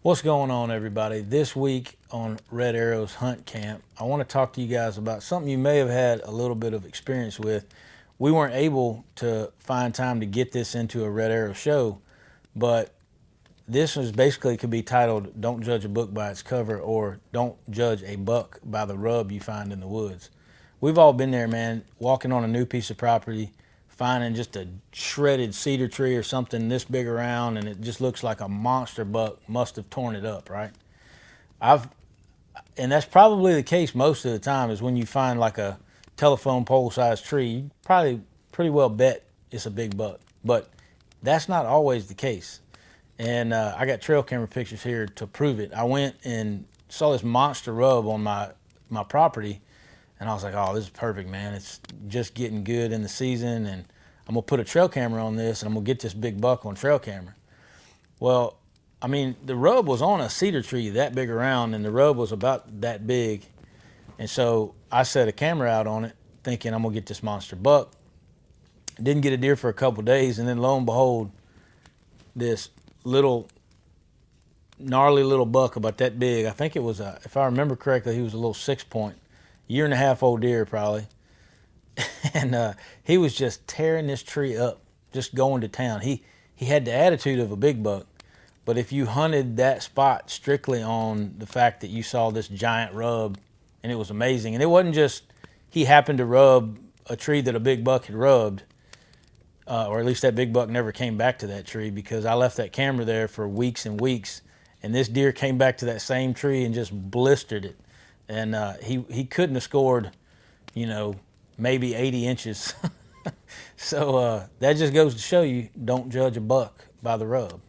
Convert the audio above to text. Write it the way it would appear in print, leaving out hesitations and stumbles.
What's going on, everybody? This week on Red Arrow's Hunt Camp, I want to talk to you guys about something you may have had a little bit of experience with. We weren't able to find time to get this into a Red Arrow show, but this was basically could be titled "Don't Judge a Book by Its Cover" or "Don't Judge a Buck by the Rub You Find in the Woods." We've all been there, man, walking on a new piece of property, finding just a shredded cedar tree or something this big around, and it just looks like a monster buck must have torn it up, right? And that's probably the case most of the time, is when you find like a telephone pole sized tree, you probably pretty well bet it's a big buck, but that's not always the case. And I got trail camera pictures here to prove it. I went and saw this monster rub on my property, and I was like, oh, this is perfect, man. It's just getting good in the season, and I'm going to put a trail camera on this, and I'm going to get this big buck on trail camera. Well, I mean, the rub was on a cedar tree that big around, and the rub was about that big. And so I set a camera out on it, thinking I'm going to get this monster buck. Didn't get a deer for a couple days, and then lo and behold, this little gnarly little buck about that big. I think it was, if I remember correctly, he was a little 6-point, year-and-a-half-old deer probably. And he was just tearing this tree up, just going to town. He had the attitude of a big buck, but if you hunted that spot strictly on the fact that you saw this giant rub, and it was amazing, and it wasn't just he happened to rub a tree that a big buck had rubbed, or at least that big buck never came back to that tree, because I left that camera there for weeks and weeks, and this deer came back to that same tree and just blistered it. And he couldn't have scored, maybe 80 inches. So that just goes to show you, don't judge a buck by the rub.